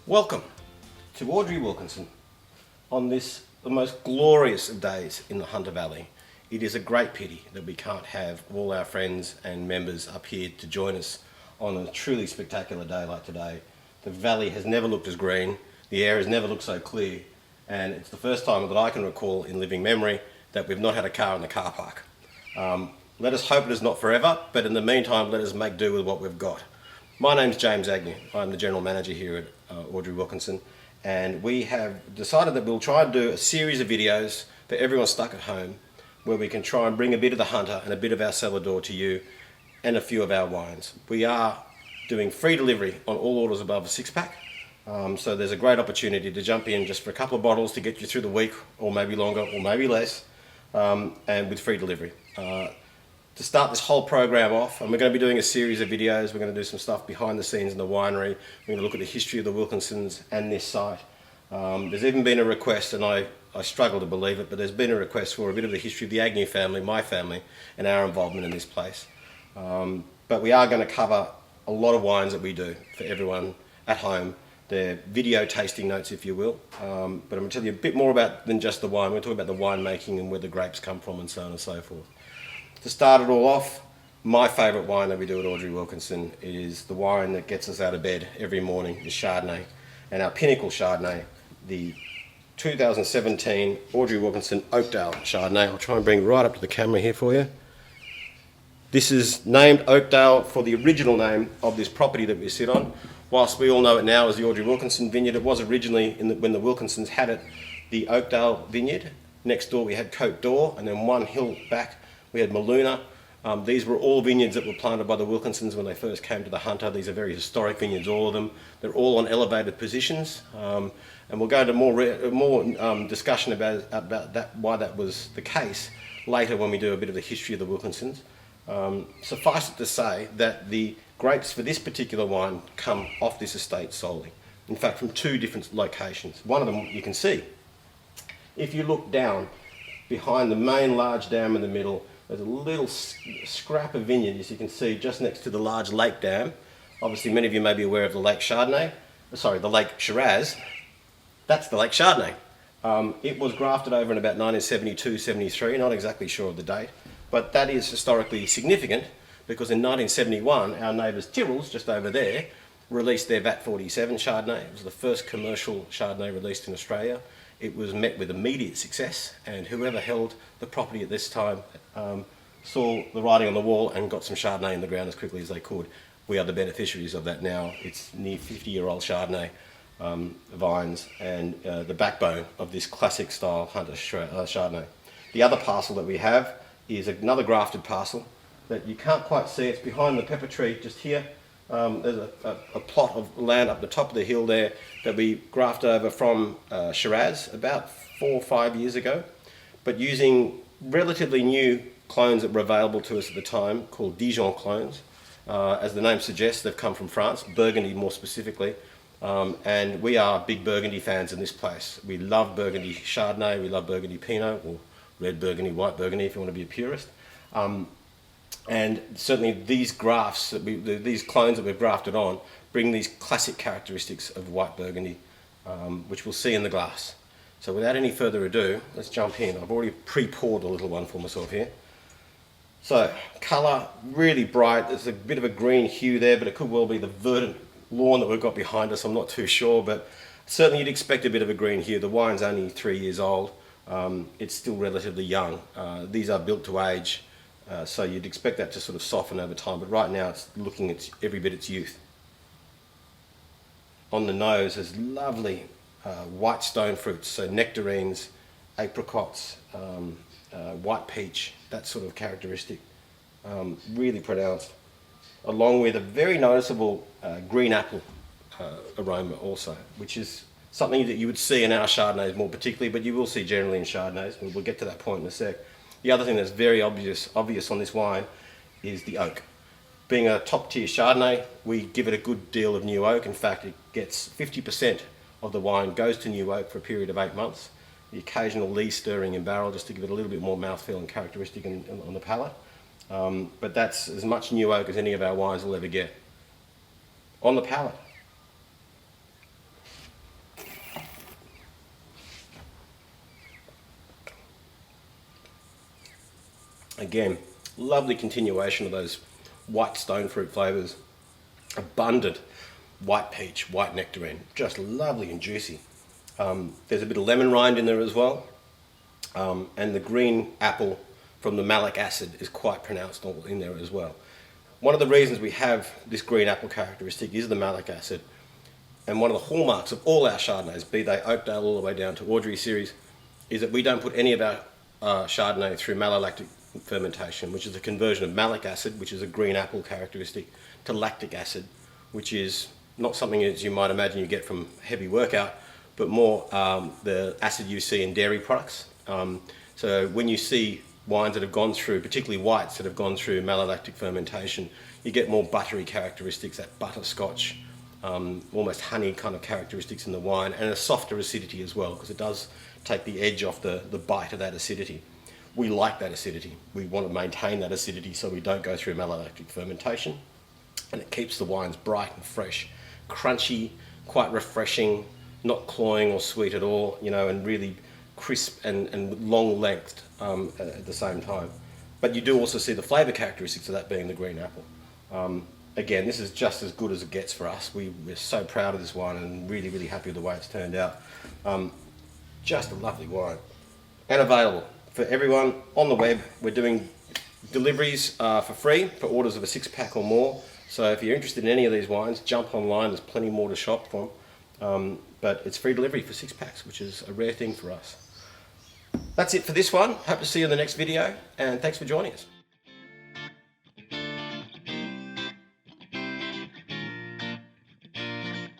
Welcome to Audrey Wilkinson on this, the most glorious of days in the Hunter Valley. It is a great pity that we can't have all our friends and members up here to join us on a truly spectacular day like today. The valley has never looked as green, the air has never looked so clear, and it's the first time that I can recall in living memory that we've not had a car in the car park. Let us hope it is not forever, but in the meantime let us make do with what we've got. My name's James Agnew. I'm the General Manager here at Audrey Wilkinson, and we have decided that we'll try and do a series of videos for everyone stuck at home where we can try and bring a bit of the Hunter and a bit of our cellar door to you and a few of our wines. We are doing free delivery on all orders above a 6-pack, so there's a great opportunity to jump in just for a couple of bottles to get you through the week, or maybe longer or maybe less, and with free delivery. To start this whole program off, and we're going to be doing a series of videos. We're going to do some stuff behind the scenes in the winery. We're going to look at the history of the Wilkinsons and this site. There's even been a request, and I struggle to believe it, but there's been a request for a bit of the history of the Agnew family, my family, and our involvement in this place. But we are going to cover a lot of wines that we do for everyone at home. They're video tasting notes, if you will. But I'm going to tell you a bit more about than just the wine. We're going to talk about the winemaking and where the grapes come from and so on and so forth. To start it all off, my favourite wine that we do at Audrey Wilkinson is the wine that gets us out of bed every morning, is Chardonnay. And our pinnacle Chardonnay, the 2017 Audrey Wilkinson Oakdale Chardonnay. I'll try and bring it right up to the camera here for you. This is named Oakdale for the original name of this property that we sit on. Whilst we all know it now as the Audrey Wilkinson Vineyard, it was originally, when the Wilkinsons had it, the Oakdale Vineyard. Next door we had Cote d'Or, and then one hill back we had Maluna. These were all vineyards that were planted by the Wilkinsons when they first came to the Hunter. These are very historic vineyards, all of them. They're all on elevated positions. And we'll go into more discussion about that, why that was the case later when we do a bit of the history of the Wilkinsons. Suffice it to say that the grapes for this particular wine come off this estate solely. In fact, from two different locations. One of them you can see. If you look down behind the main large dam in the middle, there's a little scrap of vineyard, as you can see, just next to the large lake dam. Obviously, many of you may be aware of the Lake Chardonnay. Sorry, the Lake Shiraz. That's the Lake Chardonnay. It was grafted over in about 1972-73, not exactly sure of the date, but that is historically significant because in 1971, our neighbours Tyrrell's, just over there, released their VAT 47 Chardonnay. It was the first commercial Chardonnay released in Australia. It was met with immediate success, and whoever held the property at this time saw the writing on the wall and got some Chardonnay in the ground as quickly as they could. We are the beneficiaries of that now. It's near 50-year-old Chardonnay vines and the backbone of this classic style Hunter Chardonnay. The other parcel that we have is another grafted parcel that you can't quite see. It's behind the pepper tree just here. There's a plot of land up the top of the hill there that we grafted over from Shiraz about 4 or 5 years ago, but using relatively new clones that were available to us at the time called Dijon clones. As the name suggests, they've come from France, Burgundy more specifically, and we are big Burgundy fans in this place. We love Burgundy Chardonnay, we love Burgundy Pinot, or red Burgundy, white Burgundy if you want to be a purist. And certainly these grafts, these clones that we've grafted on, bring these classic characteristics of white Burgundy, which we'll see in the glass. So without any further ado, let's jump in. I've already pre-poured a little one for myself here. So, colour, really bright. There's a bit of a green hue there, but it could well be the verdant lawn that we've got behind us. I'm not too sure, but certainly you'd expect a bit of a green hue. The wine's only 3 years old. It's still relatively young. These are built to age. So you'd expect that to sort of soften over time, but right now it's looking at every bit its youth. On the nose there's lovely white stone fruits, so nectarines, apricots, white peach, that sort of characteristic, really pronounced, along with a very noticeable green apple aroma also, which is something that you would see in our Chardonnays more particularly, but you will see generally in Chardonnays. We'll get to that point in a sec. The other thing that's very obvious on this wine is the oak. Being a top tier Chardonnay, we give it a good deal of new oak. In fact, it gets 50% of the wine goes to new oak for a period of 8 months. The occasional lee stirring in barrel just to give it a little bit more mouthfeel and characteristic on the palate. But that's as much new oak as any of our wines will ever get. On the palate, Again, lovely continuation of those white stone fruit flavours. Abundant white peach, white nectarine, just lovely and juicy. There's a bit of lemon rind in there as well. And the green apple from the malic acid is quite pronounced all in there as well. One of the reasons we have this green apple characteristic is the malic acid. And one of the hallmarks of all our Chardonnays, be they Oakdale all the way down to Audrey series, is that we don't put any of our Chardonnay through malolactic fermentation, which is a conversion of malic acid, which is a green apple characteristic, to lactic acid, which is not something as you might imagine you get from heavy workout, but more the acid you see in dairy products. So when you see wines that have gone through, particularly whites that have gone through malolactic fermentation, you get more buttery characteristics, that butterscotch, almost honey kind of characteristics in the wine, and a softer acidity as well, because it does take the edge off the bite of that acidity. We like that acidity. We want to maintain that acidity so we don't go through malolactic fermentation, and it keeps the wines bright and fresh, crunchy, quite refreshing, not cloying or sweet at all, you know, and really crisp and long-lengthed at the same time. But you do also see the flavour characteristics of that being the green apple. Again, this is just as good as it gets for us. We're so proud of this wine and really, really happy with the way it's turned out. Just a lovely wine. And available for everyone on the web. We're doing deliveries for free for orders of a 6-pack or more. So if you're interested in any of these wines, jump online. There's plenty more to shop for. But it's free delivery for 6-packs, which is a rare thing for us. That's it for this one. Hope to see you in the next video, and thanks for joining us.